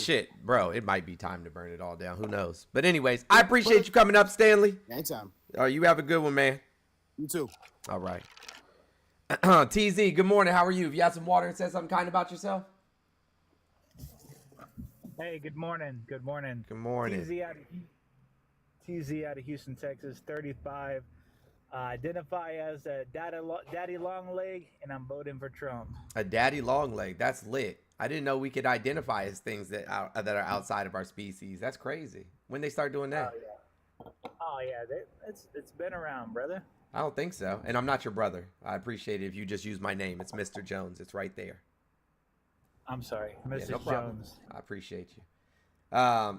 shit, bro, it might be time to burn it all down. Who knows? But anyways, I appreciate you coming up, Stanley. Anytime. You have a good one, man. You too. All right. TZ, good morning. How are you? Have you had some water and said something kind about yourself? Hey, good morning. Good morning. Good morning. TZ out of Houston, Texas, 35. Identify as a daddy long leg, and I'm voting for Trump. A daddy long leg. That's lit. I didn't know we could identify as things that are outside of our species. That's crazy. When they start doing that? Oh yeah. It's been around, brother. I don't think so. And I'm not your brother. I appreciate it if you just use my name. It's Mr. Jones. It's right there. I'm sorry, Mr. Yeah, no problem. Jones. I appreciate you.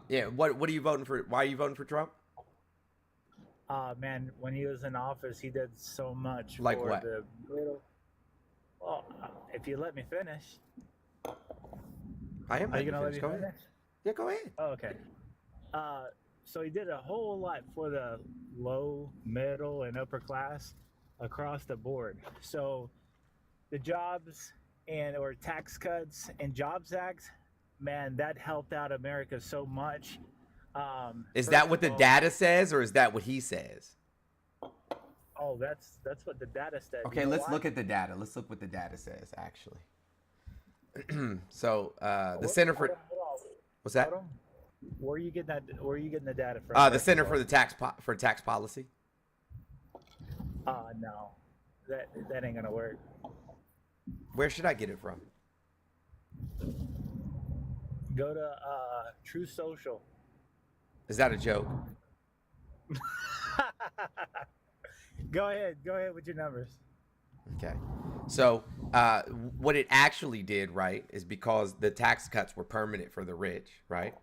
Yeah. What are you voting for? Why are you voting for Trump? Man, when he was in office, he did so much. Like for what? The little. Well, if you let me finish. I am. Are you gonna let me go finish? ahead. Yeah, go ahead. Oh, okay. So he did a whole lot for the low, middle, and upper class across the board. So the jobs or tax cuts and Jobs Act, man, that helped out America so much. Is that what the data says, or is that what he says? Oh, that's what the data says. Okay, let's look at the data. Let's look what the data says, actually. So the Center for what's that? Where are you getting that? Where are you getting the data from? The Center for the Tax Policy. No, that ain't gonna work. Where should I get it from? Go to True Social. Is that a joke? Go ahead with your numbers. Okay. So what it actually did, right, is because the tax cuts were permanent for the rich, right,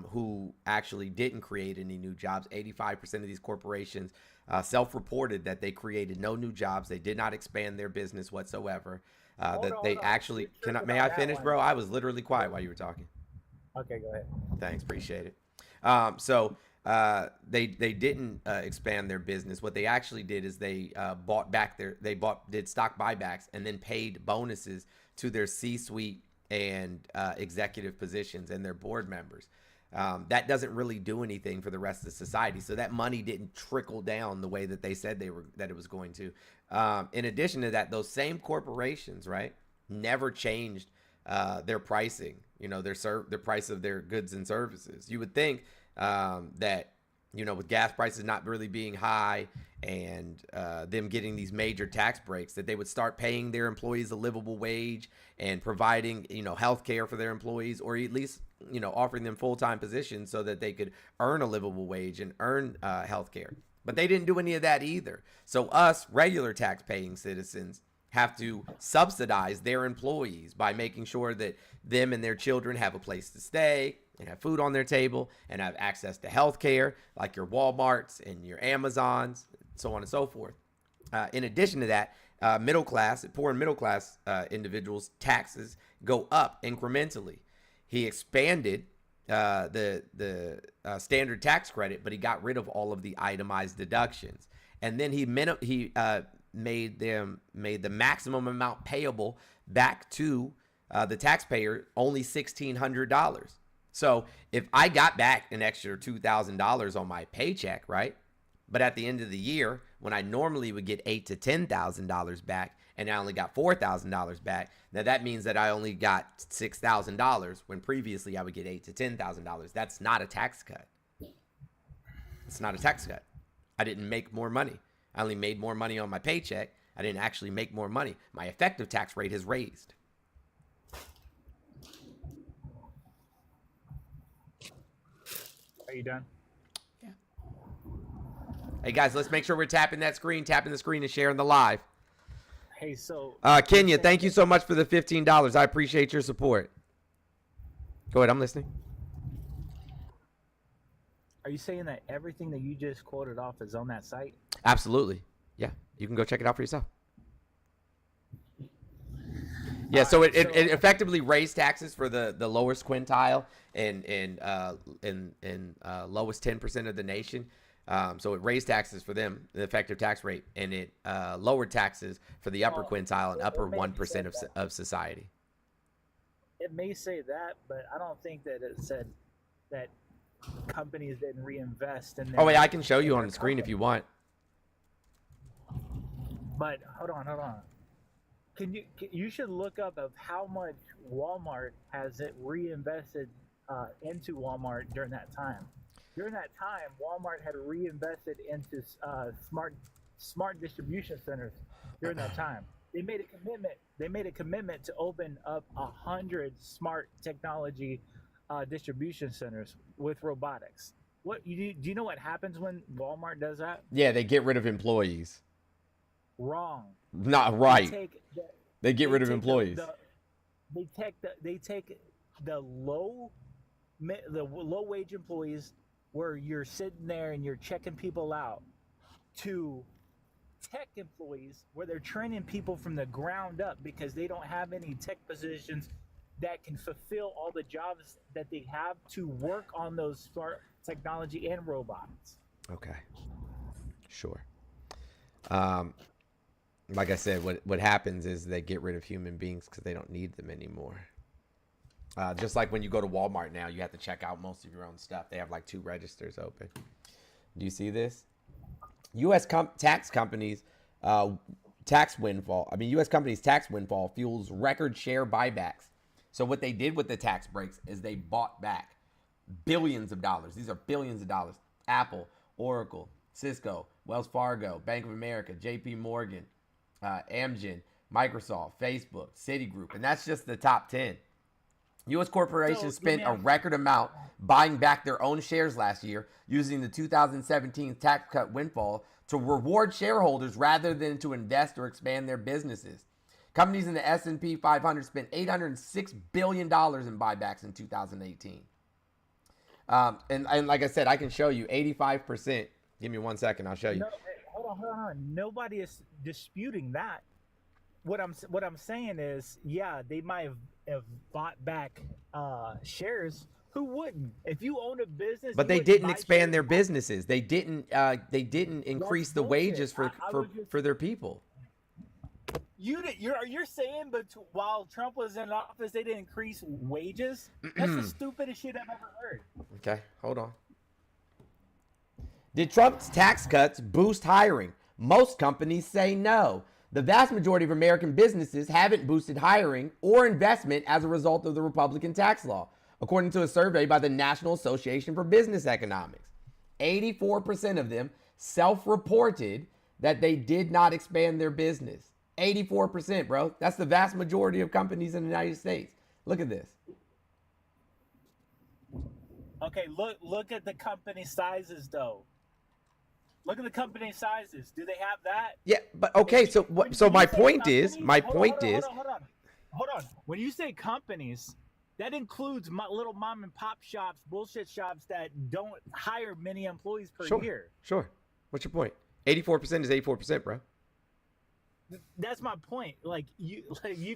who actually didn't create any new jobs. 85% of these corporations self-reported that they created no new jobs. They did not expand their business whatsoever. May I finish, bro? I was literally quiet while you were talking. Okay, go ahead. Thanks, appreciate it. They didn't expand their business. What they actually did is they did stock buybacks and then paid bonuses to their C-suite and executive positions and their board members. That doesn't really do anything for the rest of society. So that money didn't trickle down the way that they said that it was going to. In addition to that, those same corporations, right, never changed their pricing. Their price of their goods and services. You would think that, with gas prices not really being high and them getting these major tax breaks, that they would start paying their employees a livable wage and providing, health care for their employees, or at least, offering them full-time positions so that they could earn a livable wage and earn health care. But they didn't do any of that either. So us regular tax-paying citizens have to subsidize their employees by making sure that them and their children have a place to stay and have food on their table and have access to health care, like your Walmarts and your Amazons, so on and so forth. In addition to that, poor and middle class individuals' taxes go up incrementally. He expanded the standard tax credit, but he got rid of all of the itemized deductions. And then he made the maximum amount payable back to the taxpayer only $1,600. So if I got back an extra $2,000 on my paycheck, right? But at the end of the year, when I normally would get $8,000 to $10,000 back, and I only got $4,000 back, now that means that I only got $6,000 when previously I would get $8,000 to $10,000. That's not a tax cut. It's not a tax cut. I didn't make more money. I only made more money on my paycheck. I didn't actually make more money. My effective tax rate has raised. Are you done? Yeah. Hey, guys, let's make sure we're tapping the screen and sharing the live. Hey, so... Kenya, thank you so much for the $15. I appreciate your support. Go ahead, I'm listening. Are you saying that everything that you just quoted off is on that site? Absolutely. Yeah, you can go check it out for yourself. Yeah, so it effectively raised taxes for the lowest quintile and lowest 10% of the nation. So it raised taxes for them, the effective tax rate, and it lowered taxes for the upper quintile and upper 1% of society. it may say that, but I don't think that it said that companies didn't reinvest in Oh, wait, their I can show you on the screen if company. you want. But hold on. You should look up of how much Walmart has it reinvested into Walmart during that time. During that time, Walmart had reinvested into smart distribution centers. During that time, they made a commitment. They made a commitment to open up 100 smart technology distribution centers with robotics. Do you know what happens when Walmart does that? Yeah, they get rid of employees. Wrong. Not They right. take the, They get they rid of take employees. they take the low wage employees where you're sitting there and you're checking people out to tech employees where they're training people from the ground up because they don't have any tech positions that can fulfill all the jobs that they have to work on those smart technology and robots. Okay. Sure. Um, like I said, what happens is they get rid of human beings because they don't need them anymore. Just like when you go to Walmart now, you have to check out most of your own stuff. They have like 2 registers open. Do you see this? U.S. tax companies tax windfall. I mean, U.S. companies tax windfall fuels record share buybacks. So what they did with the tax breaks is they bought back billions of dollars. These are billions of dollars. Apple, Oracle, Cisco, Wells Fargo, Bank of America, J.P. Morgan, Amgen, Microsoft, Facebook, Citigroup, and that's just the top 10. U.S. corporations spent a record amount buying back their own shares last year using the 2017 tax cut windfall to reward shareholders rather than to invest or expand their businesses. Companies in the S&P 500 spent $806 billion in buybacks in 2018. And like I said, I can show you 85%. Give me 1 second. I'll show you. No, hold on. Nobody is disputing that. What I'm saying is, yeah, they might have bought back shares. Who wouldn't? If you own a business, but they didn't expand their businesses. They didn't increase the wages for their people. You're saying, but while Trump was in office, they didn't increase wages? That's the stupidest shit I've ever heard. Okay, hold on. Did Trump's tax cuts boost hiring? Most companies say no. The vast majority of American businesses haven't boosted hiring or investment as a result of the Republican tax law, according to a survey by the National Association for Business Economics. 84% of them self-reported that they did not expand their business. 84%, bro. That's the vast majority of companies in the United States. Look at this. Okay, look at the company sizes, though. Look at the company sizes. Do they have that? Yeah, but okay. So my point is. Hold on. When you say companies, that includes little mom and pop shops, bullshit shops that don't hire many employees per year. Sure. What's your point? 84% is 84%, bro. That's my point. Like you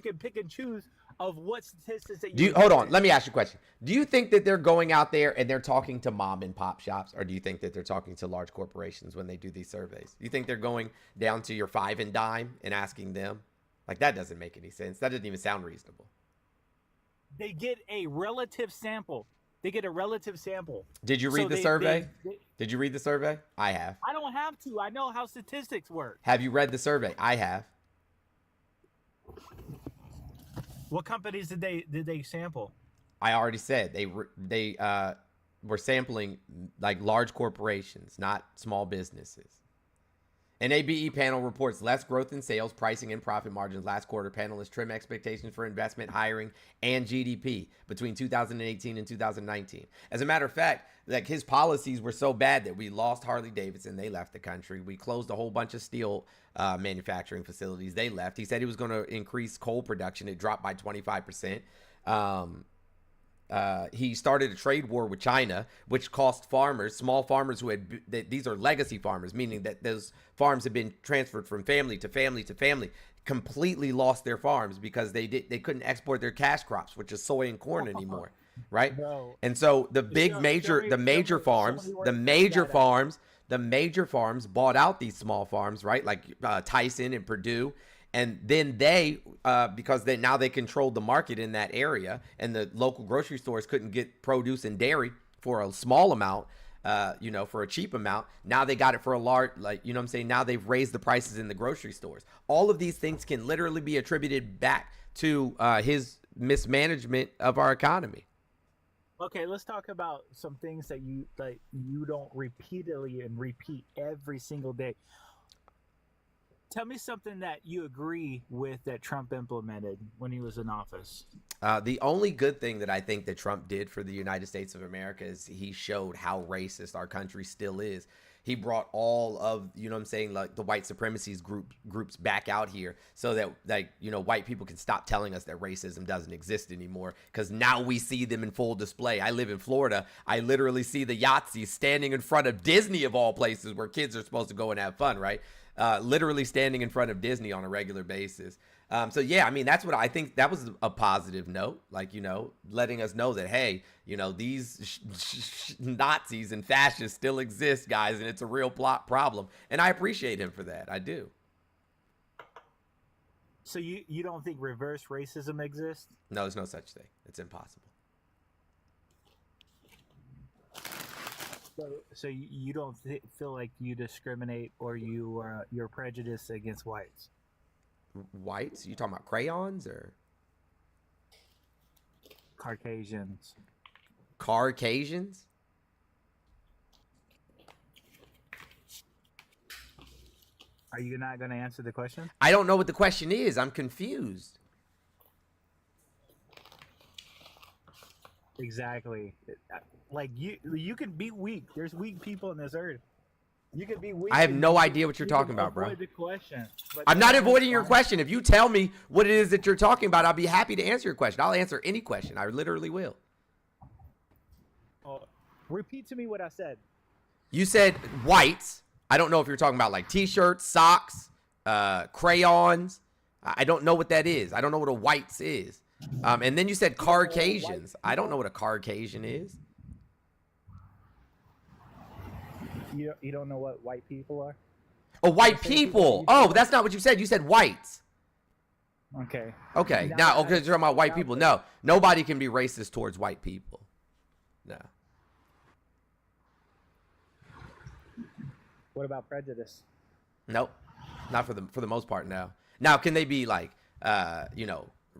can pick and choose of what statistics that you hold on. Let me ask you a question. Do you think that they're going out there and they're talking to mom and pop shops, or do you think that they're talking to large corporations when they do these surveys? Do you think they're going down to your 5 and dime and asking them? Like, that doesn't make any sense. That doesn't even sound reasonable. They get a relative sample. Did you read the survey? Did you read the survey? I have. I don't have to. I know how statistics work. Have you read the survey? I have. What companies did they sample? I already said they were sampling like large corporations, not small businesses. An ABE panel reports less growth in sales, pricing, and profit margins last quarter. Panelists trim expectations for investment, hiring, and GDP between 2018 and 2019. As a matter of fact, like, his policies were so bad that we lost Harley Davidson. They left the country. We closed a whole bunch of steel manufacturing facilities. They left. He said he was going to increase coal production. It dropped by 25%. He started a trade war with China, which cost farmers, small farmers who had, these are legacy farmers, meaning that those farms have been transferred from family to family to family, completely lost their farms because they couldn't export their cash crops, which is soy and corn anymore, right? Bro, and so the major farms bought out these small farms, right? Like Tyson and Purdue. And then because now they controlled the market in that area, and the local grocery stores couldn't get produce and dairy for a small amount, for a cheap amount. Now they got it for a large, now they've raised the prices in the grocery stores. All of these things can literally be attributed back to his mismanagement of our economy. Okay, let's talk about some things that you don't repeatedly and repeat every single day. Tell me something that you agree with that Trump implemented when he was in office. The only good thing that I think that Trump did for the United States of America is he showed how racist our country still is. He brought all of, like the white supremacy groups back out here so that, white people can stop telling us that racism doesn't exist anymore, because now we see them in full display. I live in Florida. I literally see the Yahtzees standing in front of Disney, of all places, where kids are supposed to go and have fun, right? Literally standing in front of Disney on a regular basis. So yeah, I mean, that's what I think. That was a positive note, like, letting us know that, hey, these Nazis and fascists still exist, guys, and it's a real problem. And I appreciate him for that. I do. So you don't think reverse racism exists? No, there's no such thing. It's impossible. So you don't feel like you discriminate or you're prejudiced against whites? Whites? You talking about crayons or Caucasians? Caucasians? Are you not going to answer the question? I don't know what the question is. I'm confused. Exactly. Like you can be weak. There's weak people in this earth. You can be weak. I have no idea what you're talking about, bro. Avoid the question. I'm not avoiding your question. If you tell me what it is that you're talking about, I'll be happy to answer your question. I'll answer any question. I literally will. Repeat to me what I said. You said whites. I don't know if you're talking about like t-shirts, socks, crayons. I don't know what that is. I don't know what a whites is. And then you said Caucasians. I don't know what a Caucasian is. You don't know what white people are? Oh, white people. Oh, that's not what you said. You said whites. Okay. Okay. Now, okay, you're talking about white people. No, nobody can be racist towards white people. No. What about prejudice? Nope. Not for the most part. No. Now, can they be like,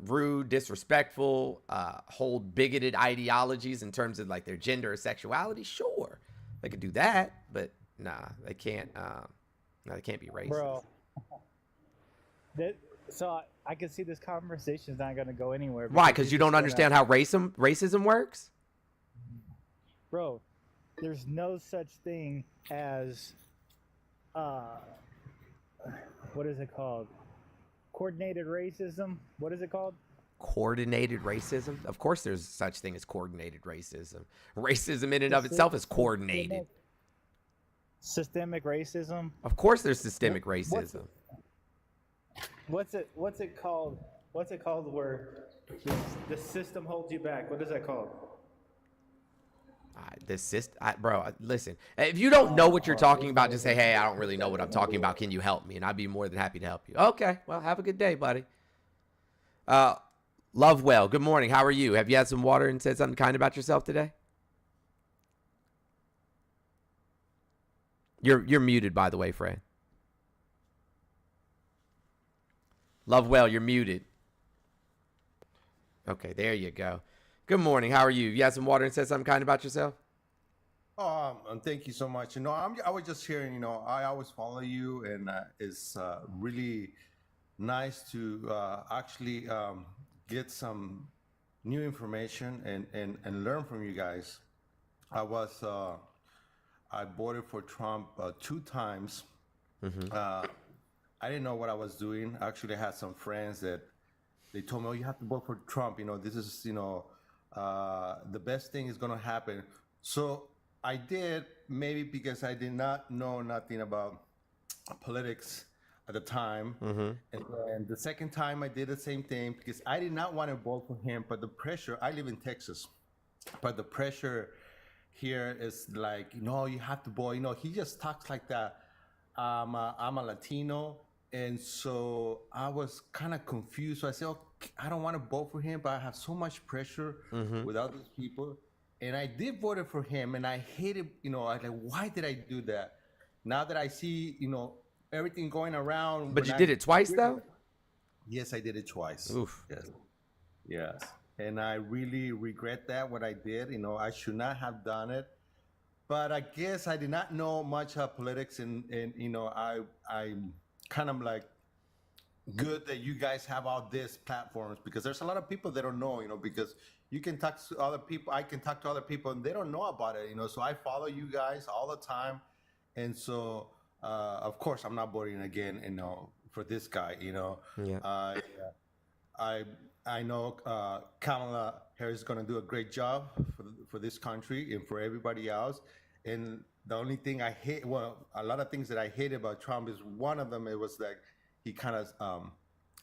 rude, disrespectful, hold bigoted ideologies in terms of like their gender or sexuality? Sure, they could do that, but nah, they can't. They can't be racist. Bro, so I can see this conversation is not going to go anywhere. Why? Because you don't understand how racism works? Bro, there's no such thing as what is it called? Coordinated racism? What is it called? Coordinated racism? Of course there's such thing as coordinated racism. Racism in and of itself is coordinated. Systemic racism? Of course there's systemic racism. What's it called? What's it called where the system holds you back? What is that called? Bro, listen. If you don't know what you're talking about, just say, hey, I don't really know what I'm talking about. Can you help me? And I'd be more than happy to help you. Okay, well, have a good day, buddy. Lovewell, good morning. How are you? Have you had some water and said something kind about yourself today? You're muted, by the way, Fran. Lovewell, you're muted. Okay, there you go. Good morning. How are you? You had some water and said something kind about yourself? Thank you so much. I was just hearing, I always follow you, and it's really nice to actually get some new information and learn from you guys. I voted for Trump 2 times. Mm-hmm. I didn't know what I was doing. Actually, I had some friends that they told me, oh, you have to vote for Trump. This is, the best thing is going to happen. So I did, maybe because I did not know nothing about politics at the time. Mm-hmm. And the second time I did the same thing because I did not want to vote for him, but the pressure, I live in Texas, but the pressure here is like, you have to vote. He just talks like that. I'm a Latino, and so I was kind of confused. So I said, okay, I don't want to vote for him, but I have so much pressure with other people. And I did vote for him, and I hated, I like, why did I do that? Now that I see, everything going around. But you did it twice, though? Yes, I did it twice. Oof. Yes. Yes. And I really regret that, what I did. I should not have done it. But I guess I did not know much of politics, and I'm kind of like good that you guys have all these platforms, because there's a lot of people that don't know, because you can talk to other people, I can talk to other people, and they don't know about it, So I follow you guys all the time, and so of course I'm not voting again, for this guy, Yeah. I know Kamala Harris is going to do a great job for this country and for everybody else. And the only thing I hate, well, a lot of things that I hate about Trump is one of them. It was like he kind of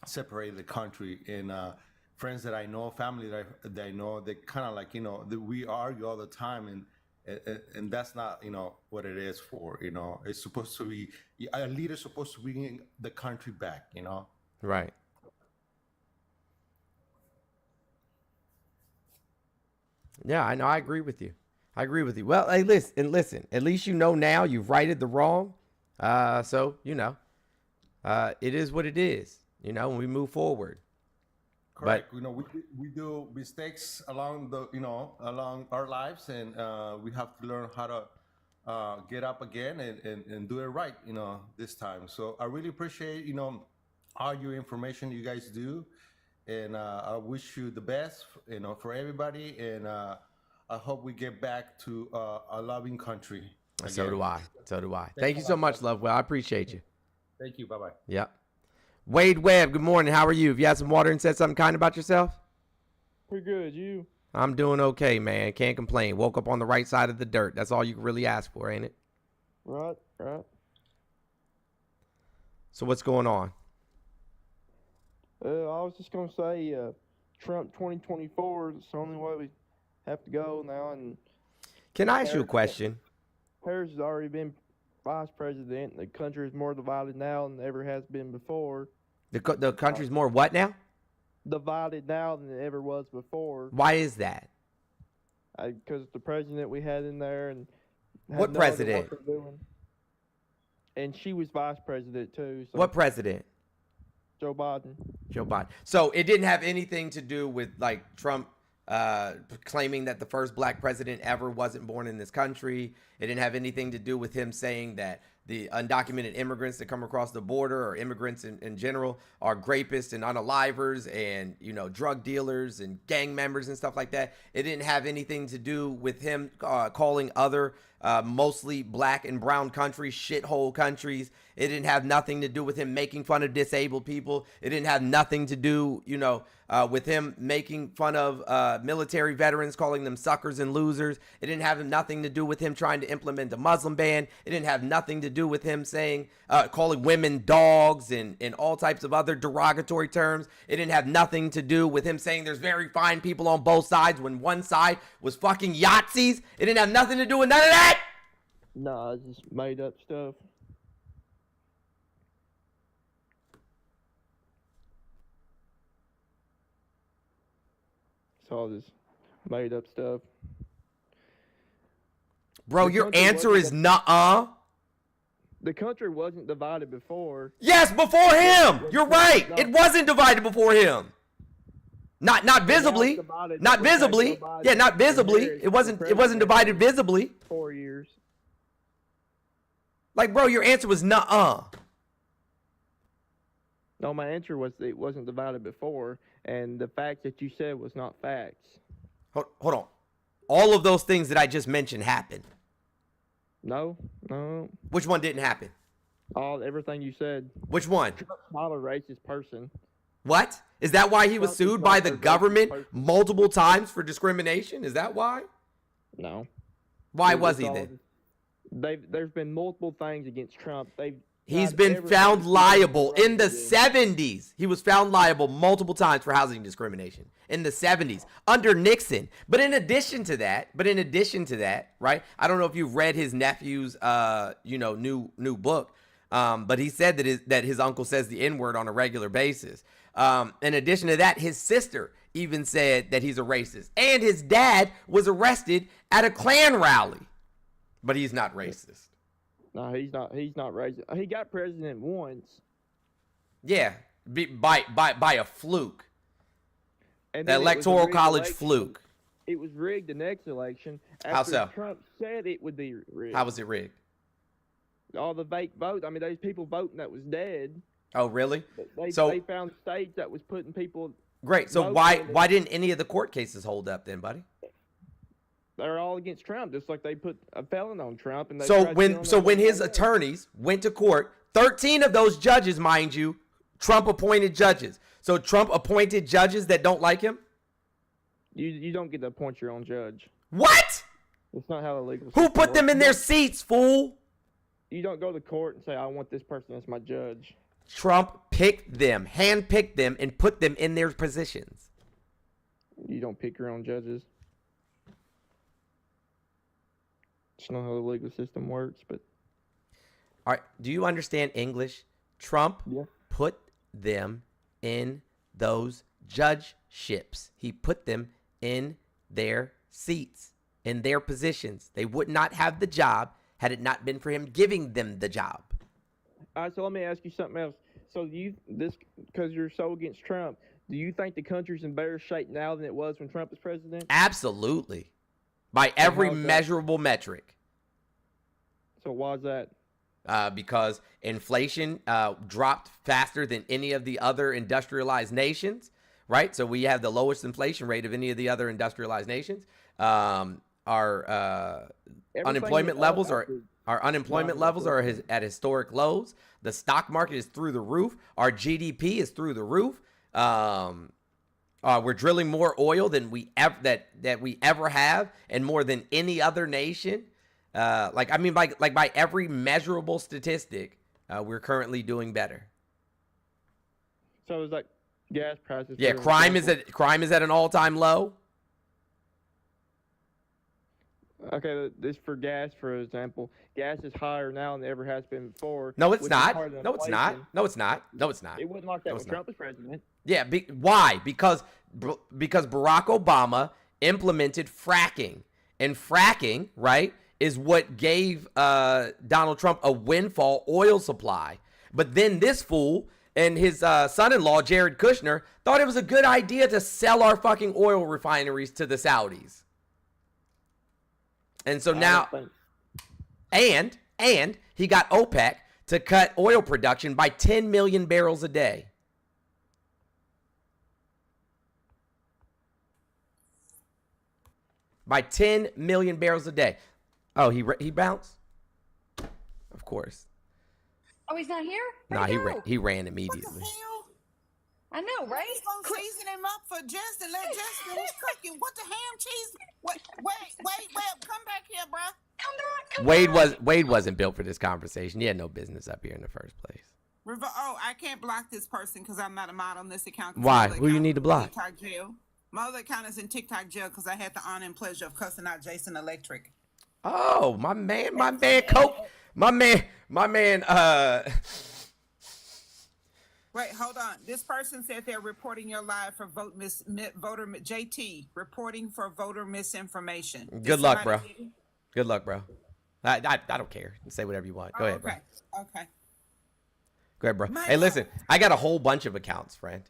separated the country. And friends that I know, family that I know, they kind of like, we argue all the time, and that's not, what it is for. It's supposed to be, a leader's supposed to bring the country back. Right. Yeah, I know. I agree with you. Well, hey, listen. At least you know now you've righted the wrong. So it is what it is. When we move forward. Correct. But, we do mistakes along along our lives, and we have to learn how to get up again and do it right. This time. So I really appreciate all your information you guys do. And I wish you the best, for everybody. And I hope we get back to a loving country. Again. So do I. Thank you so much, Lovewell. I appreciate you. Thank you. Bye-bye. Yeah. Wade Webb, good morning. How are you? Have you had some water and said something kind about yourself? Pretty good. You? I'm doing okay, man. Can't complain. Woke up on the right side of the dirt. That's all you can really ask for, ain't it? Right. So what's going on? I was just going to say Trump 2024 is the only way we have to go now. And can I ask you a question? Harris has already been vice president. The country is more divided now than it ever has been before. The country's more what now? Divided now than it ever was before. Why is that? Because the president we had in there and what president? And she was vice president too. So. What president? Joe Biden. So it didn't have anything to do with like Trump claiming that the first black president ever wasn't born in this country. It didn't have anything to do with him saying that the undocumented immigrants that come across the border, or immigrants in general, are grapists and unalivers and, drug dealers and gang members and stuff like that. It didn't have anything to do with him calling other mostly black and brown countries shithole countries. It didn't have nothing to do with him making fun of disabled people. It didn't have nothing to do, with him making fun of military veterans, calling them suckers and losers. It didn't have nothing to do with him trying to implement a Muslim ban. It didn't have nothing to do with him saying, calling women dogs and all types of other derogatory terms. It didn't have nothing to do with him saying there's very fine people on both sides when one side was fucking Yahtzees. It didn't have nothing to do with none of that. Nah, it's just made up stuff. It's all this made up stuff. Bro, your answer is nuh-uh. The country wasn't divided before. Yes, before him. You're right. It wasn't divided before him. Not visibly. Not visibly. Yeah, not visibly. It wasn't divided visibly. 4 years. Like, bro, your answer was nuh-uh. No, my answer was it wasn't divided before, and the fact that you said was not facts. Hold on. All of those things that I just mentioned happened. No. Which one didn't happen? Everything you said. Which one? Trump's not a racist person. What? Is that why he was sued by the government multiple times for discrimination? Is that why? No. Why was he then? There's been multiple things against Trump. He's been found liable in the 70s. He was found liable multiple times for housing discrimination in the 70s under Nixon. But in addition to that, right? I don't know if you've read his nephew's, new book. But he said that his uncle says the N-word on a regular basis. In addition to that, his sister even said that he's a racist. And his dad was arrested at a Klan rally. But he's not racist. No, he's not. He's not racist. He got president once. Yeah, by a fluke. And The then it was a electoral rigged college election. fluke. It was rigged the next election. How so? Trump said it would be rigged. How was it rigged? All the fake votes. I mean, those people voting that was dead. Oh, really? They So- they found states that was putting people. Great. So Most why of it- why didn't any of the court cases hold up then, buddy? They're all against Trump, just like they put a felon on Trump. And they So tried when killing so him when with his all that. attorneys went to court, 13 of those judges, mind you, Trump appointed judges. So Trump appointed judges that don't like him? You don't get to appoint your own judge. What? That's not how the legal. Who system put them works. in their seats, fool? You don't go to court and say, "I want this person as my judge." Trump picked them, handpicked them, and put them in their positions. You don't pick your own judges. It's not how the legal system works, but All right, do you understand English? Trump yeah. put them in those judgeships. He put them in their seats, in their positions. They would not have the job had it not been for him giving them the job. All right, so let me ask you something else. So because you're so against Trump, do you think the country's in better shape now than it was when Trump was president? Absolutely. By every how's that? measurable metric. So why is that? Because inflation dropped faster than any of the other industrialized nations, right? So we have the lowest inflation rate of any of the other industrialized nations. Our unemployment levels are at historic lows. The stock market is through the roof. Our GDP is through the roof. We're drilling more oil than we ever have, and more than any other nation. By every measurable statistic, we're currently doing better. So it's like gas prices. Yeah, for crime example. is at an all-time low. Okay, this for gas, for example. Gas is higher now than it ever has been before. No, it's which is not. part of the No, it's not. inflation. No, it's not. No, it's not. It wasn't like that No, when it's Trump was president. Yeah, why? Because Barack Obama implemented fracking, and fracking, right, is what gave Donald Trump a windfall oil supply. But then this fool and his son-in-law Jared Kushner thought it was a good idea to sell our fucking oil refineries to the Saudis. And so now, and he got OPEC to cut oil production by 10 million barrels a day. By 10 million barrels a day. Oh, he bounced? Of course. Oh, he's not here? Nah, Where'd he ran What the immediately. hell? I know, right? He's gonna season him up for Jess and let Jess finish cooking. What the ham cheese? Wait, come back here, bruh. Come back. Wade wasn't built for this conversation. He had no business up here in the first place. I can't block this person because I'm not a mod on this account. Why? Who you need to block? TikTok jail. My other account is in TikTok jail because I had the honor and pleasure of cussing out Jason Electric. Oh, my man, Coke, my man. Wait, hold on. This person said they're reporting your live for voter JT reporting for voter misinformation. Good luck, bro. Good luck, bro. I don't care. Say whatever you want. Go ahead, bro. Okay. Go ahead, bro. Hey, listen, I got a whole bunch of accounts, friend.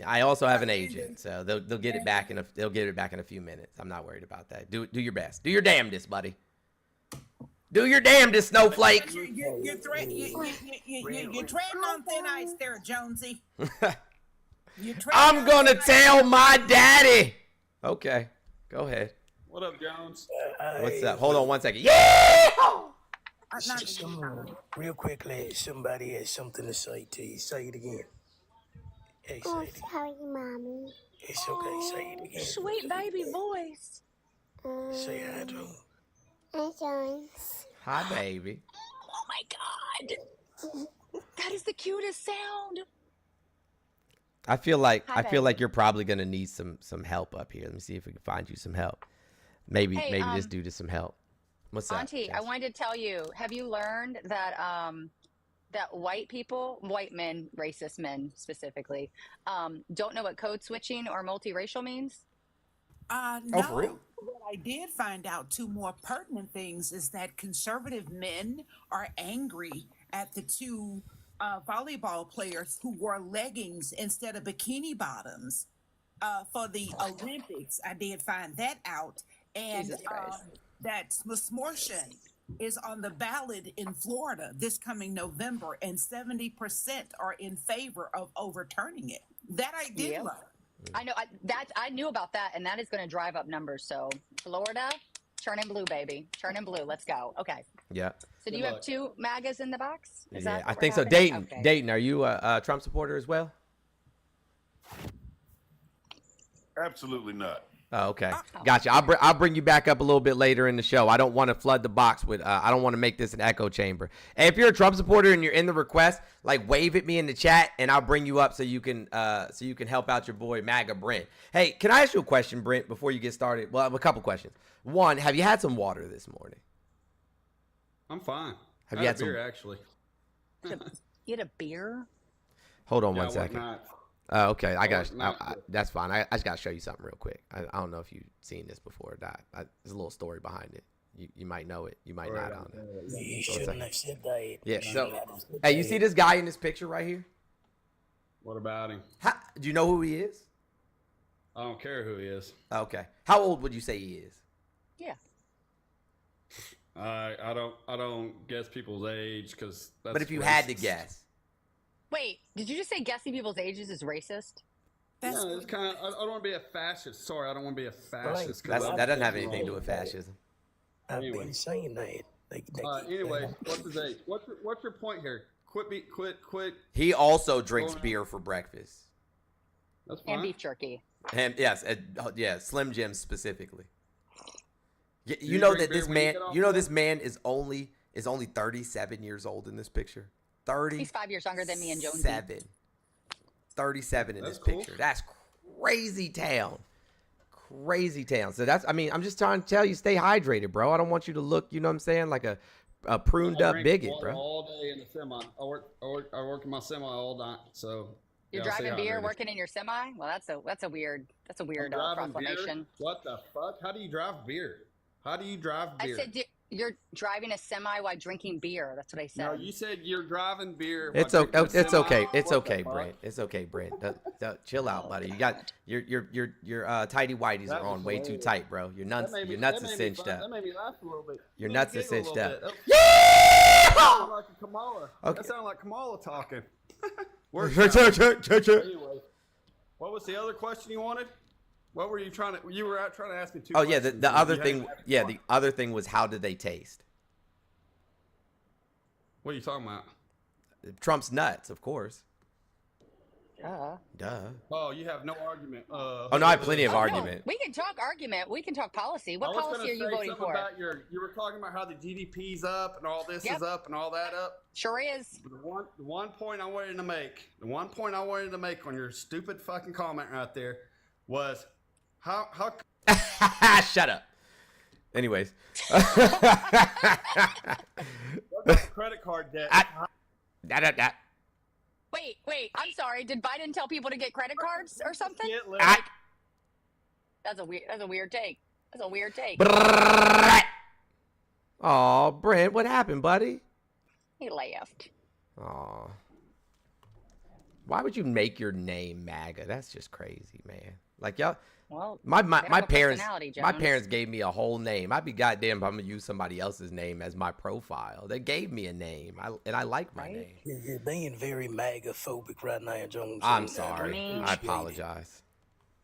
I also have an agent, so they'll get it back in a few minutes. I'm not worried about that. Do your best. Do your damnedest, buddy. Do your damnedest, snowflake. You're treading on thin ice there, Jonesy. I'm gonna tell my daddy. Okay, go ahead. What up, Jones? What's up? Hold on one second. Yeah. Real quickly, somebody has something to say to you. Say it again. Hey, say it again. Sorry, Mommy. It's okay. Say it again. Sweet baby voice. Say hi to him. Hi, Jones. Hi, baby. Oh my God. That is the cutest sound. I feel like Hi, you're probably gonna need some help up here. Let me see if we can find you some help. Maybe this dude is some help. What's up, Auntie, I Jess? wanted to tell you, have you learned that that white people, white men, racist men specifically, don't know what code switching or multiracial means? Oh, for No. real? What I did find out, two more pertinent things, is that conservative men are angry at the two volleyball players who wore leggings instead of bikini bottoms for the Olympics. I did find that out. And Jesus Christ. that Smorgasbord is on the ballot in Florida this coming November, and 70% are in favor of overturning it. That I did Yep. learn. I know I knew about that, and that is going to drive up numbers. So Florida, turning blue, baby, turning blue. Let's go. Okay. Yeah. So do you have two MAGAs in the box? Is Yeah, that I what think we're so. having? Dayton, Okay. Dayton, are you a Trump supporter as well? Absolutely not. Oh, okay. Gotcha. I'll bring you back up a little bit later in the show. I don't want to flood the box with, I don't want to make this an echo chamber. And if you're a Trump supporter and you're in the request, like wave at me in the chat and I'll bring you up so you can help out your boy MAGA Brent. Hey, can I ask you a question, Brent, before you get started? Well, I have a couple questions. One, have you had some water this morning? I'm fine. Have I you had had beer, some? actually. You had a beer? Hold on Yeah, one second. not. Okay, was not that's fine. I just gotta show you something real quick. I don't know if you've seen this before or not. There's a little story behind it. You might know it. You might not. On it. You So it's shouldn't like- have said that. Yeah. You So, shouldn't have said hey, you that. see this guy in this picture right here? What about him? Do you know who he is? I don't care who he is. Okay. How old would you say he is? Yeah. I don't guess people's age because that's. But if you had to racist. guess, Wait, did you just say guessing people's ages is racist? That's No, it's kind of. I don't want to be a fascist. Sorry, I don't want to be a fascist. 'cause that I'm doesn't have fucking anything to do wrong. with fascism. I've Anyway. been saying that. They keep Anyway, saying what's his age? What's your point here? Quit. He also drinks Hold on. beer for breakfast. That's fine. And beef jerky. And yes, yeah, Slim Jim specifically. You you know drink that this beer when you man, get off you know work? this man is only 37 years old in this picture. 37. He's 5 years younger than me and Jonesy. 37 in That's this cool. picture. That's crazy town. Crazy town. So I'm just trying to tell you, stay hydrated, bro. I don't want you to look, you know what I'm saying, like a pruned I up drink bigot, water bro. all day in the semi. I work in my semi all night. So You're yeah, I'll stay driving beer, hydrated. working in your semi? Well, that's a weird I'm driving proclamation. beer? What the fuck? How do you drive beer? How do you drive beer? I said you're driving a semi while drinking beer. That's what I said. No, you said you're driving beer. It's while okay. drinking a It's semi. okay. It's What the okay, fuck? Brent. It's okay, Brent. Chill out, buddy. You got your tighty whities That are was on way too hilarious. tight, bro. Your nuts That are made me cinched fun- up. That made me laugh a little bit. Your Made me nuts are giggle a cinched little up. bit. Yeah! That sounded like a Kamala. Okay. That sounded like Kamala talking. Work Anyway, what was the other question you wanted? What were you trying to? You were trying to ask me two. Oh yeah, questions. the other You thing. hadn't asked Yeah, one. the other thing was how did they taste? What are you talking about? Trump's nuts, of course. Duh. Oh, you have no argument. Oh no, I have plenty of No, argument. we can talk argument. We can talk policy. What I was policy gonna are you say voting something for? about you were talking about how the GDP's up and all this Yep. is up and all that up. Sure is. The one point I wanted to make on your stupid fucking comment right there was how Shut up. Anyways. credit card debt. That. Wait. I'm sorry. Did Biden tell people to get credit cards or something? Get lit. That's a weird take. That's a weird take. Oh, Brent, what happened, buddy? He laughed. Oh. Why would you make your name MAGA? That's just crazy, man. Like y'all. Well, My they have a parents personality, my Jones. parents gave me a whole name. I'd be goddamn if I'm gonna use somebody else's name as my profile. They gave me a name, and I like my name. You're being very MAGA-phobic right now, Jones. I'm and sorry. don't I appreciate it. apapologize.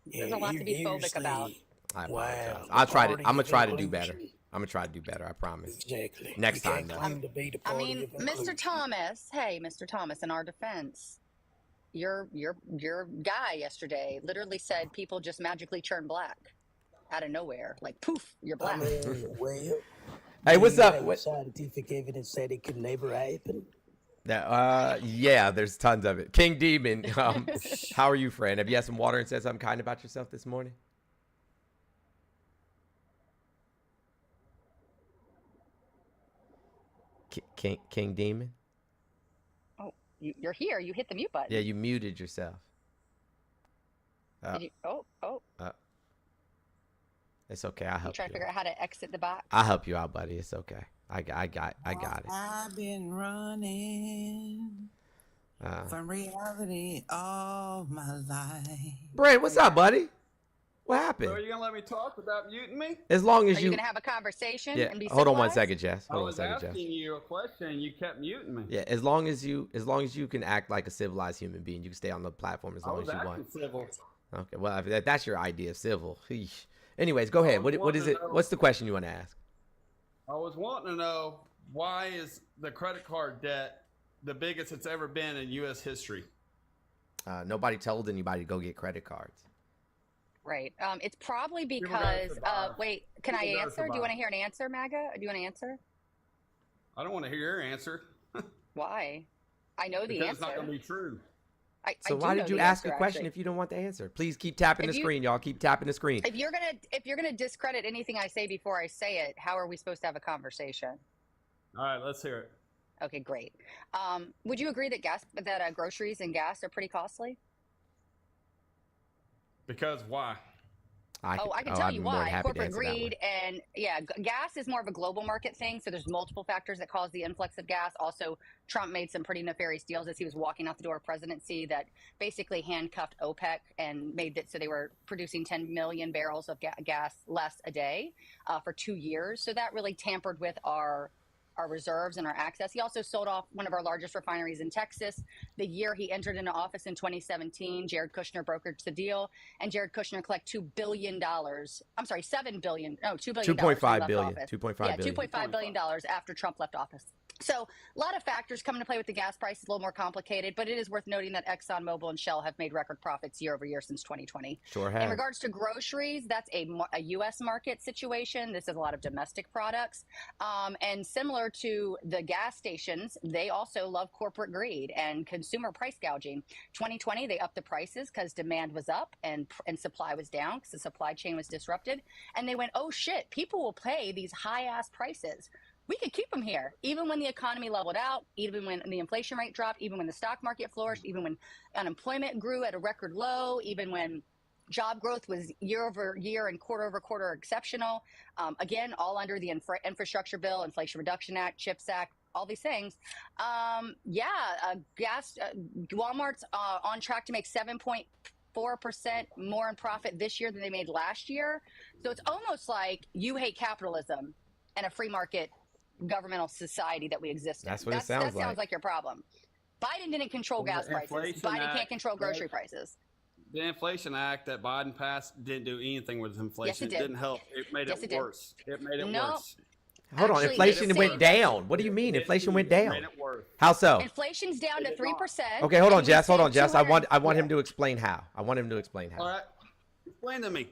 There's a lot to be phobic about. I Wow, apologize. the I'll try to. party I'm gonna of try to do better. inclusion. I'm gonna try to do better. I promise. Exactly. Next You time, can't though. claim to be the I party mean, of Mr. inclusion. Thomas. Hey, Mr. Thomas. In our defense, your guy yesterday literally said people just magically turn black out of nowhere. Like poof, you're black. I mean, well, Hey, what's do you up? have scientific evidence that it could never happen? Yeah, there's tons of it. King Demon, how are you, friend? Have you had some water and said something kind about yourself this morning? King Demon? You're here. You hit the mute button. Yeah, you muted yourself. It's okay. I'll help you. Trying to you. figure out how to exit the box. I'll help you out, buddy. It's okay. I got it. I've been running from reality all my life. Brent, what's up, buddy? What happened? So are you gonna let me talk without muting me? As long as are you gonna have a conversation? Yeah. And be Hold on one civilized? second, Jess. I was asking you a question and you kept muting me. Yeah, as long as you can act like a civilized human being, you can stay on the platform as long as you want. Civil. Okay, well, if that's your idea of civil. Eesh. Anyways, go ahead. What is it? What's the question you want to ask? I was wanting to know, why is the credit card debt the biggest it's ever been in U.S. history? Nobody told anybody to go get credit cards. Right. It's probably because wait, can I answer? Do you want to hear an answer, MAGA? Do you want to answer? I don't want to hear your answer. Why? I know the because answer. it's not going to be true. So why did you ask a question if you don't want the answer? Please keep tapping the screen, y'all. Keep tapping the screen. If you're gonna discredit anything I say before I say it, how are we supposed to have a conversation? All right, let's hear it. Okay, great. Would you agree that groceries and gas are pretty costly? Because why? I can tell you why. Corporate greed and gas is more of a global market thing. So there's multiple factors that cause the influx of gas. Also, Trump made some pretty nefarious deals as he was walking out the door of presidency that basically handcuffed OPEC and made it so they were producing 10 million barrels of gas less a day for 2 years. So that really tampered with our reserves and our access. He also sold off one of our largest refineries in Texas. The year he entered into office in 2017, Jared Kushner brokered the deal, and Jared Kushner collected $2 billion. I'm sorry, $7 billion. No, $2 billion. $2.5 billion. $2.5 billion after Trump left office. So a lot of factors come into play with the gas price. It's a little more complicated, but it is worth noting that ExxonMobil and Shell have made record profits year over year since 2020. Sure have. In regards to groceries, that's a U.S. market situation. This is a lot of domestic products. And similar to the gas stations, they also love corporate greed and consumer price gouging. 2020, they upped the prices because demand was up and supply was down because the supply chain was disrupted. And they went, oh, shit, people will pay these high-ass prices. We could keep them here, even when the economy leveled out, even when the inflation rate dropped, even when the stock market flourished, even when unemployment grew at a record low, even when job growth was year over year and quarter over quarter exceptional. Again, all under the infrastructure bill, Inflation Reduction Act, CHIPS Act, all these things. Walmart's on track to make 7.4% more in profit this year than they made last year. So it's almost like you hate capitalism and a free market governmental society that we exist in. That's what it sounds like. That sounds like your problem. Biden didn't control gas prices. Biden can't control grocery prices. The Inflation Act that Biden passed didn't do anything with inflation. Yes, it didn't help. It made it worse. It made it worse. Hold on, inflation went down. What do you mean? Inflation went down. How so? Inflation's down to 3%. Okay, hold on, Jess. Hold on, Jess. I want him to explain how. All right, explain to me.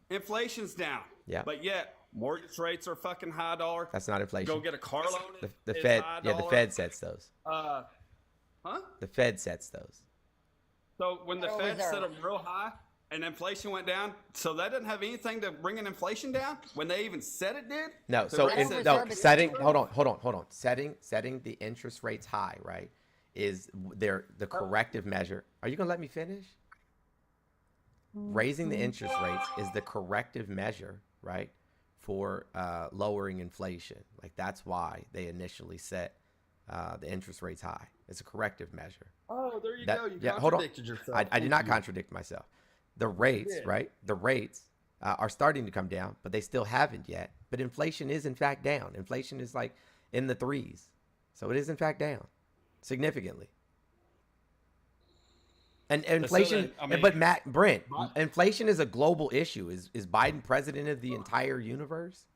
Inflation's down. Yeah. But yet mortgage rates are fucking high dollar. That's not inflation. Go get a car loan. The Fed. Yeah, the Fed sets those. Huh? The Fed sets those. So when the Fed set them real high and inflation went down, so that didn't have anything to bring an inflation down when they even said it did? No. So setting the interest rates high, right, is the corrective measure. Are you gonna let me finish? Raising the interest rates is the corrective measure, right, for lowering inflation. Like that's why they initially set the interest rates high. It's a corrective measure. Oh, there you go. You contradicted yourself. I did not contradict myself. The rates, right? The rates are starting to come down, but they still haven't yet. But inflation is in fact down. Inflation is like in the 3s. So it is in fact down significantly. And inflation, Brent, inflation is a global issue. Is Biden president of the entire universe?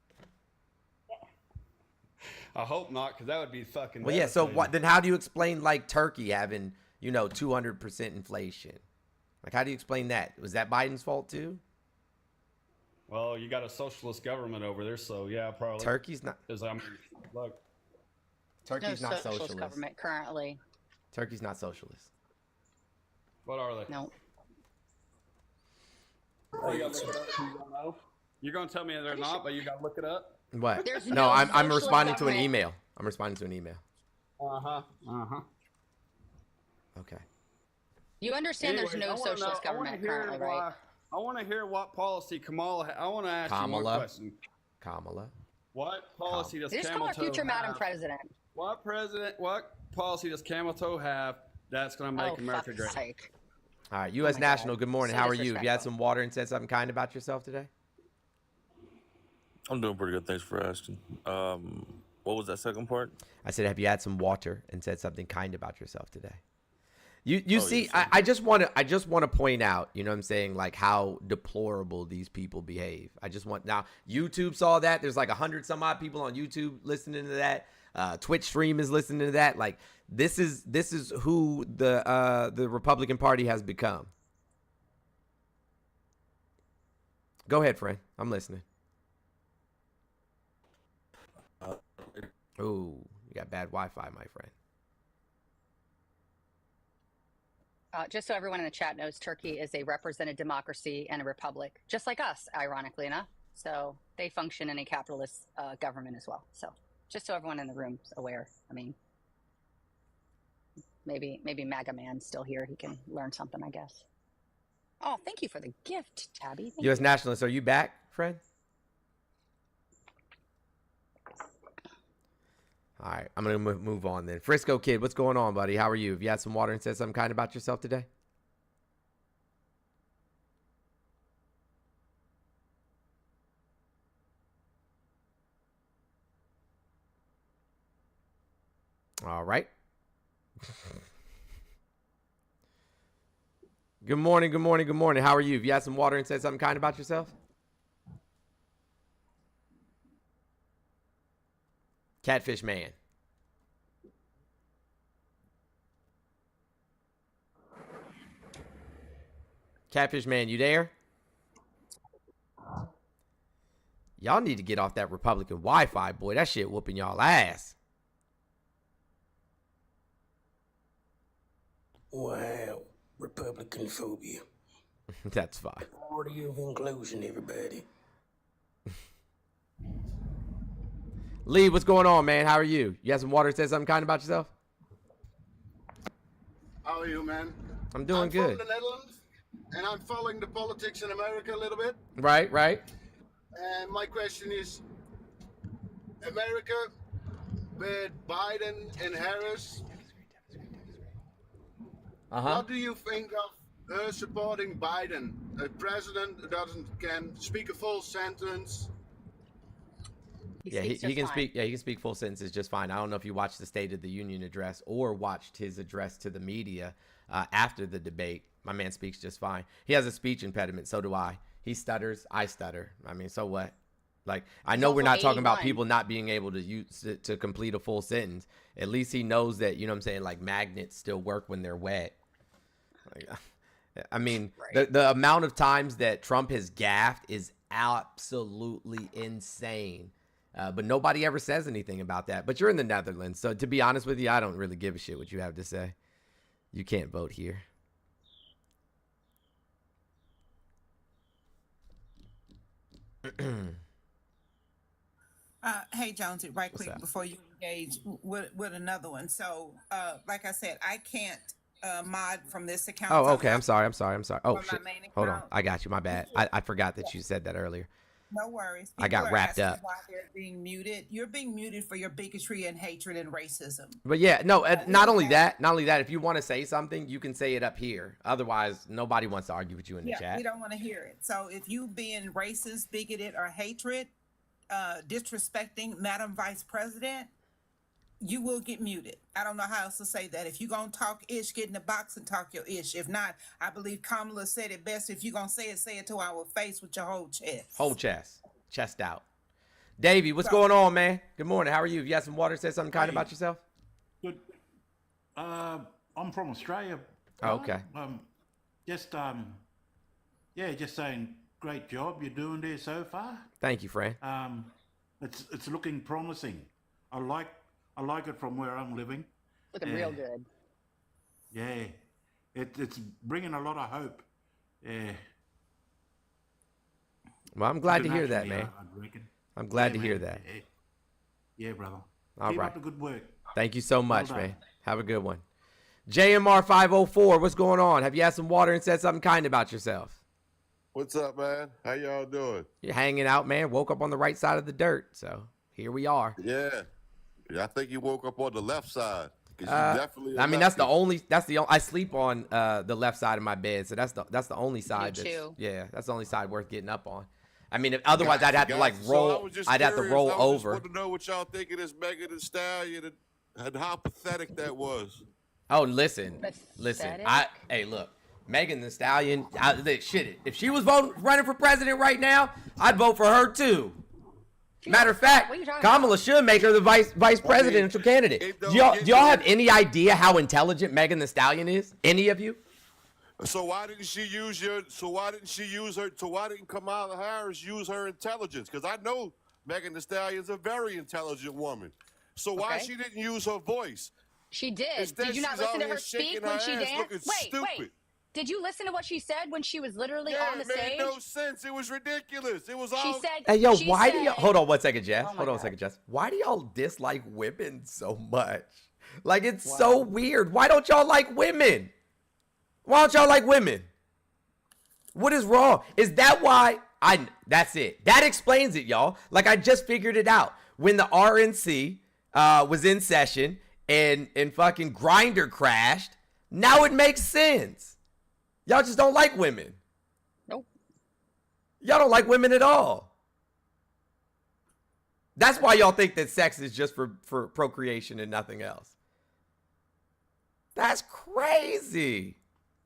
I hope not, because that would be fucking. Well, yeah. So then how do you explain like Turkey having 200% inflation? Like how do you explain that? Was that Biden's fault too? Well, you got a socialist government over there, so yeah, probably. Turkey's not. Look, Turkey's not socialist. Government currently. Turkey's not socialist. What are they? No. Oh, you gotta look it up. You're gonna tell me they're not, but you gotta look it up. What? No, I'm responding to an email. I'm responding to an email. Okay. You understand there's no socialist government currently, right? I want to hear what policy Kamala. I want to ask you one question. Kamala. What policy does Just call Camel her Toe future have? Madam President. What policy does Camel Toe have that's going to make America great? Sake. All right, U.S. National. God. Good morning. So How are you? Have you had some water and said something kind about yourself today? I'm doing pretty good. Thanks for asking. What was that second part? I said, have you had some water and said something kind about yourself today? You see, yes, I just want to point out, you know what I'm saying, like how deplorable these people behave. Now YouTube saw that. There's like 100 some odd people on YouTube listening to that. Twitch stream is listening to that. Like this is who the Republican Party has become. Go ahead, friend. I'm listening. Ooh, you got bad Wi-Fi, my friend. Just so everyone in the chat knows, Turkey is a represented democracy and a republic, just like us, ironically enough. So they function in a capitalist government as well. So just so everyone in the room is aware. I mean, maybe MAGA Man's still here. He can learn something, I guess. Oh, thank you for the gift, Tabby. U.S. Nationalist, are you back, friend? All right, I'm going to move on then. Frisco Kid, what's going on, buddy? How are you? Have you had some water and said something kind about yourself today? All right. Good morning, good morning, good morning. How are you? Have you had some water and said something kind about yourself? Catfish Man. Catfish Man, you there? Y'all need to get off that Republican Wi-Fi, boy. That shit whooping y'all ass. Wow, Republican phobia. That's fine. Party of inclusion, everybody. Lee, what's going on, man? How are you? You have some water and said something kind about yourself? How are you, man? I'm doing good. I'm from the Netherlands, and I'm following the politics in America a little bit. Right. And my question is, America with Biden and Harris, what do you think of her supporting Biden, a president who can speak a full sentence? Yeah, he can speak. Yeah, he can speak full sentences just fine. I don't know if you watched the State of the Union address or watched his address to the media after the debate. My man speaks just fine. He has a speech impediment. So do I. He stutters. I stutter. I mean, so what? Like, I know we're not talking about people not being able to complete a full sentence. At least he knows that, you know what I'm saying, like magnets still work when they're wet. Like, I mean, the amount of times that Trump has gaffed is absolutely insane. But nobody ever says anything about that. But you're in the Netherlands. So to be honest with you, I don't really give a shit what you have to say. You can't vote here. Hey, Jonesy, right quick before you engage with another one. So, like I said, I can't mod from this account. Oh, okay. I'm sorry. Oh, shit. Hold on. I got you. My bad. I forgot that you said that earlier. No worries. I got wrapped up. Why they're being muted? You're being muted for your bigotry and hatred and racism. But yeah, no. Not only that. If you want to say something, you can say it up here. Otherwise, nobody wants to argue with you in the chat. We don't want to hear it. So if you being racist, bigoted, or hatred, disrespecting Madam Vice President, you will get muted. I don't know how else to say that. If you're going to talk ish, get in the box and talk your ish. If not, I believe Kamala said it best. If you're going to say it to our face with your whole chest. Whole chest. Chest out. Davey, what's going on, man? Good morning. How are you? If you had some water, say something kind about yourself? Good. I'm from Australia. Oh, okay. Just saying, great job you're doing there so far. Thank you, friend. It's looking promising. I like it from where I'm living. Looking real good. Yeah, it's bringing a lot of hope. Yeah. Well, I'm glad to hear that, man. I reckon. I'm glad to hear that. Yeah, brother. All Keep right. up the good work. Thank you so much, man. Have a good one. JMR 504, what's going on? Have you had some water and said something kind about yourself? What's up, man? How y'all doing? You're hanging out, man. Woke up on the right side of the dirt, so here we are. Yeah, I think you woke up on the left side. You definitely. I mean, that's the only. I sleep on the left side of my bed, so that's the only side. That's the only side worth getting up on. I mean, otherwise I'd have to like roll. I'd have to roll over. I want to know what y'all think of this Megan Thee Stallion and how pathetic that was. Oh, listen. Hey, look. Megan Thee Stallion, shit. If she was running for president right now, I'd vote for her too. Matter of fact, Kamala should make her the vice presidential candidate. Do y'all have any idea how intelligent Megan Thee Stallion is? Any of you? So why didn't she use her? So why didn't Kamala Harris use her intelligence? Because I know Megan Thee Stallion's a very intelligent woman. So why she didn't use her voice? She did. Instead, did you not listen to her speak when she danced? Wait. Did you listen to what she said when she was literally on the stage? It made no sense. It was ridiculous. It was all. She said. Hey, yo, why do y'all? Hold on one second, Jess. Hold on one second, Jess. Why do y'all dislike women so much? Like, it's so weird. Why don't y'all like women? Why don't y'all like women? What is wrong? Is that why? That's it. That explains it, y'all. Like, I just figured it out. When the RNC was in session and fucking Grindr crashed, now it makes sense. Y'all just don't like women. Nope. Y'all don't like women at all. That's why y'all think that sex is just for procreation and nothing else. That's crazy.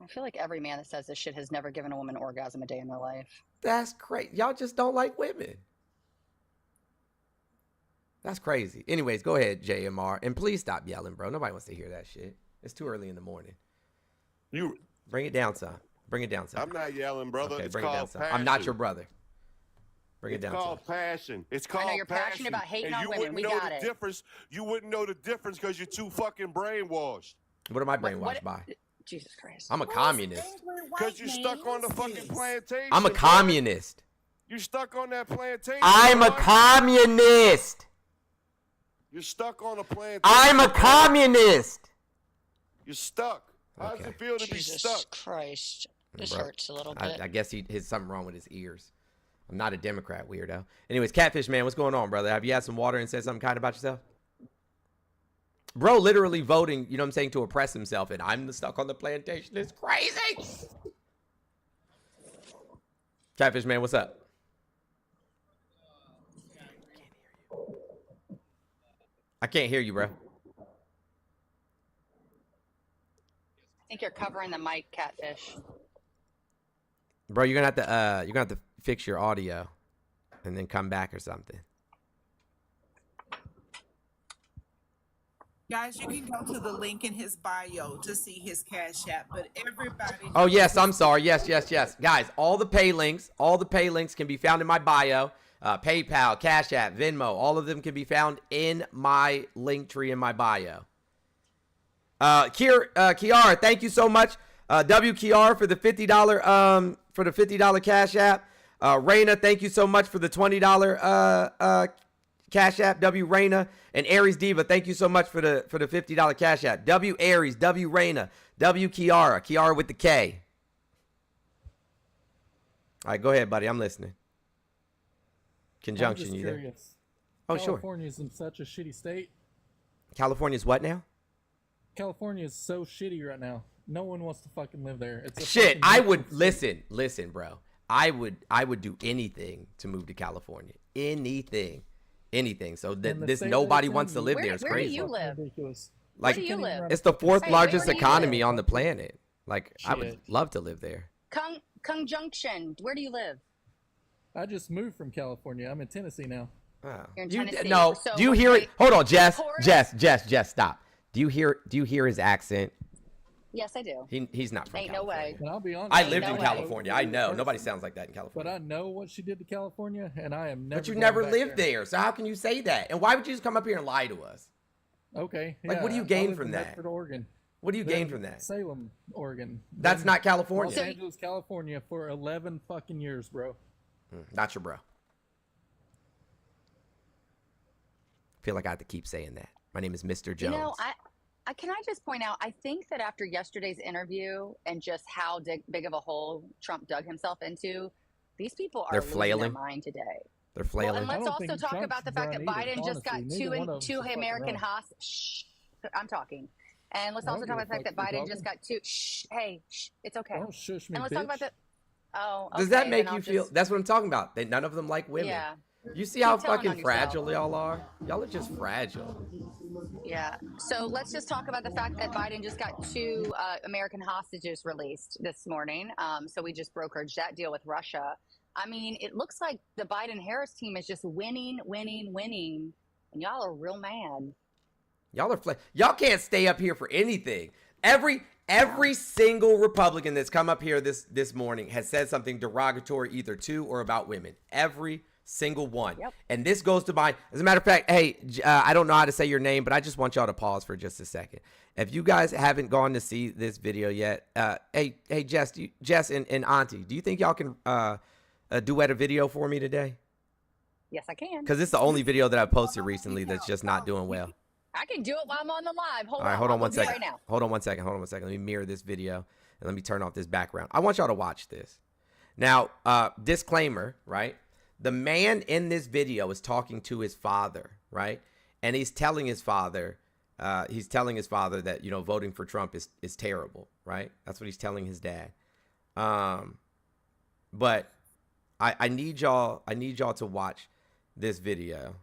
I feel like every man that says this shit has never given a woman an orgasm a day in their life. That's crazy. Y'all just don't like women. That's crazy. Anyways, go ahead, JMR. And please stop yelling, bro. Nobody wants to hear that shit. It's too early in the morning. Bring it down, son. Bring it down, son. I'm not yelling, brother. Okay, it's bring it down, called son. passion. I'm not your brother. Bring it down, It's called passion. It's called I know you're passionate about hating on women. We got it. You wouldn't know the difference because you're too fucking brainwashed. What am I brainwashed by? Jesus Christ. I'm a communist. Because you're stuck on the fucking plantation. I'm a communist. You're stuck on that plantation. I'm a communist. You're stuck on a plantation. I'm a communist. You're stuck. How does it feel to be stuck? Jesus Christ. This hurts a little bit. I guess he's something wrong with his ears. I'm not a Democrat, weirdo. Anyways, Catfish Man, what's going on, brother? Have you had some water and said something kind about yourself? Bro, literally voting, you know what I'm saying, to oppress himself, and I'm stuck on the plantation. It's crazy. Catfish Man, what's up? I can't hear you, bro. I think you're covering the mic, Catfish. Bro, you're gonna have to fix your audio and then come back or something. Guys, you can go to the link in his bio to see his Cash App, but everybody. Oh, yes, I'm sorry. Yes. Guys, all the pay links can be found in my bio. PayPal, Cash App, Venmo, all of them can be found in my link tree in my bio. Kiara, thank you so much. WKR for the $50 Cash App. Raina, thank you so much for the $20 Cash App. W Raina and Aries Diva, thank you so much for the $50 Cash App. W Aries, W Raina, W Kiara with the K. All right, go ahead, buddy. I'm listening. Conjunction, you there? Oh, sure. California's in such a shitty state. California's what now? California is so shitty right now. No one wants to fucking live there. It's shit. I would listen, bro. I would do anything to move to California. Anything. So that nobody wants to live there. It's crazy. Where do you live? Like, where do you live? It's the fourth largest economy on the planet. Like, I would love to live there. Conjunction. Where do you live? I just moved from California. I'm in Tennessee now. Oh. You're in Tennessee. No. So, do you hear it? Hold on, Jess, stop. Do you hear his accent? Yes, I do. He's not from Ain't California. no way. And I'll be honest. I lived in California. I know. Nobody sounds like that in California. But I know what she did to California, and I am never. But you never lived there, so how can you say that? And why would you just come up here and lie to us? Okay. Like, what do you gain from that? Medford, Oregon. What do you gain from that? Salem, Oregon. That's not California. Los Angeles, California for 11 fucking years, bro. Not your bro. Feel like I have to keep saying that. My name is Mr. Jones. You know, Can I just point out, I think that after yesterday's interview and just how big of a hole Trump dug himself into, these people are They're losing flailing. their mind today. They're flailing. Well, and let's also talk about the fact that Biden just got two American hostages. Shh, I'm talking. And let's also talk about the fact that Biden just got two. Shh, hey, shh, it's okay. Don't shush me, and let's bitch. talk about the. Oh, okay, Does that make then you I'll feel? just- That's what I'm talking about. None of them like women. Yeah. You see how Keep telling fucking on fragile yourself. y'all are? Y'all are just fragile. Yeah. So let's just talk about the fact that Biden just got two American hostages released this morning. So we just brokered that deal with Russia. I mean, it looks like the Biden-Harris team is just winning, and y'all are real mad. Y'all are y'all can't stay up here for anything. Every single Republican that's come up here this morning has said something derogatory either to or about women. Every single one. Yep. And this goes to my, as a matter of fact, hey, I don't know how to say your name, but I just want y'all to pause for just a second. If you guys haven't gone to see this video yet, hey, Jess and Auntie, do you think y'all can duet a video for me today? Yes, I can. Because it's the only video that I've posted recently that's just not doing well. I can do it while I'm on the live. All right, hold on one second. Right now. Hold on one second. Let me mirror this video and let me turn off this background. I want y'all to watch this. Now, disclaimer, right? The man in this video is talking to his father, right? And he's telling his father that, you know, voting for Trump is terrible, right? That's what he's telling his dad. But I need y'all to watch this video.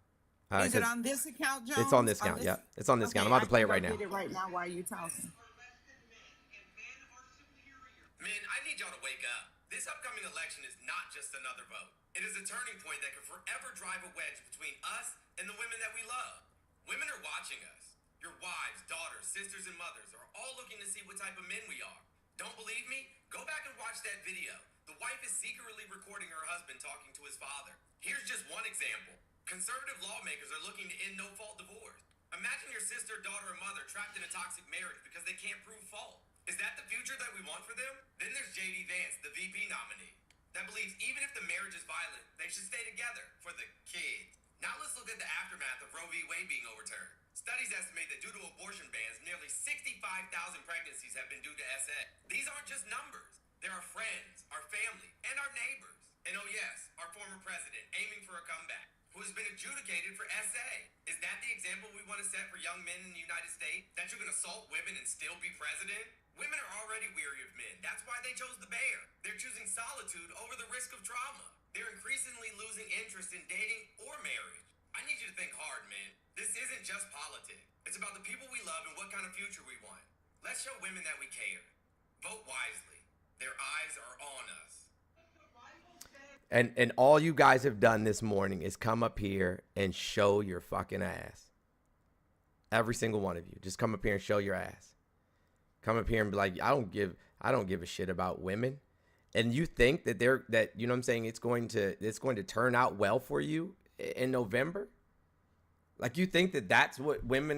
Is it on this account, Jones? It's on this account. Yeah, it's on this account. I'm about to play it right now. Get it right now while you talking. Men, I need y'all to wake up. This upcoming election is not just another vote. It is a turning point that could forever drive a wedge between us and the women that we love. Women are watching us. Your wives, daughters, sisters, and mothers are all looking to see what type of men we are. Don't believe me? Go back and watch that video. The wife is secretly recording her husband talking to his father. Here's just one example. Conservative lawmakers are looking to end no-fault divorce. Imagine your sister, daughter, or mother trapped in a toxic marriage because they can't prove fault. Is that the future that we want for them? Then there's J.D. Vance, the VP nominee, that believes even if the marriage is violent, they should stay together for the kids. Now let's look at the aftermath of Roe v. Wade being overturned. Studies estimate that due to abortion bans, nearly 65,000 pregnancies have been due to SA. These aren't just numbers. They're our friends, our family, and our neighbors. And oh yes, our former president aiming for a comeback, who has been adjudicated for SA. Is that the example we want to set for young men in the United States? That you can assault women and still be president? Women are already weary of men. That's why they chose the bear. They're choosing solitude over the risk of trauma. They're increasingly losing interest in dating or marriage. I need you to think hard, man. This isn't just politics. It's about the people we love and what kind of future we want. Let's show women that we care. Vote wisely. Their eyes are on us. And all you guys have done this morning is come up here and show your fucking ass. Every single one of you. Just come up here and show your ass. Come up here and be like, I don't give a shit about women. And you think that you know what I'm saying, it's going to turn out well for you in November? Like, you think that that's what women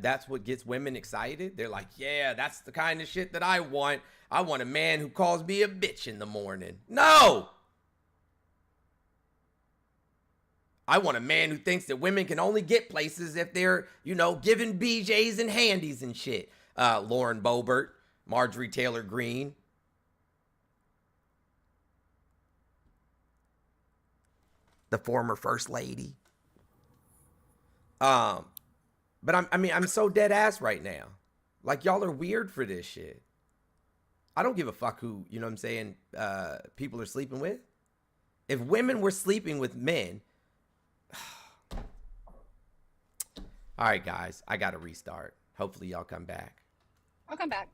that's what gets women excited? They're like, yeah, that's the kind of shit that I want. I want a man who calls me a bitch in the morning. No! I want a man who thinks that women can only get places if they're, you know, giving BJs and handies and shit. Lauren Boebert, Marjorie Taylor Greene. The former first lady. But I'm so dead ass right now. Like, y'all are weird for this shit. I don't give a fuck who, you know what I'm saying, people are sleeping with. If women were sleeping with men. All right, guys, I got to restart. Hopefully y'all come back. I'll come back.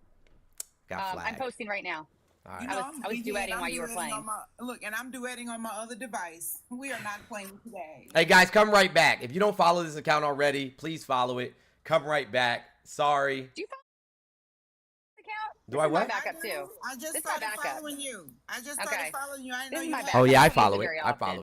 Got flagged. I'm posting right now. All right. I was duetting while you were playing. Look, and I'm duetting on my other device. We are not playing today. Hey, guys, come right back. If you don't follow this account already, please follow it. Come right back. Sorry. Do you follow the account? Do I what? Back up too. I just started following you. I just started following you. I didn't know you had Oh, yeah, I follow it. I follow it.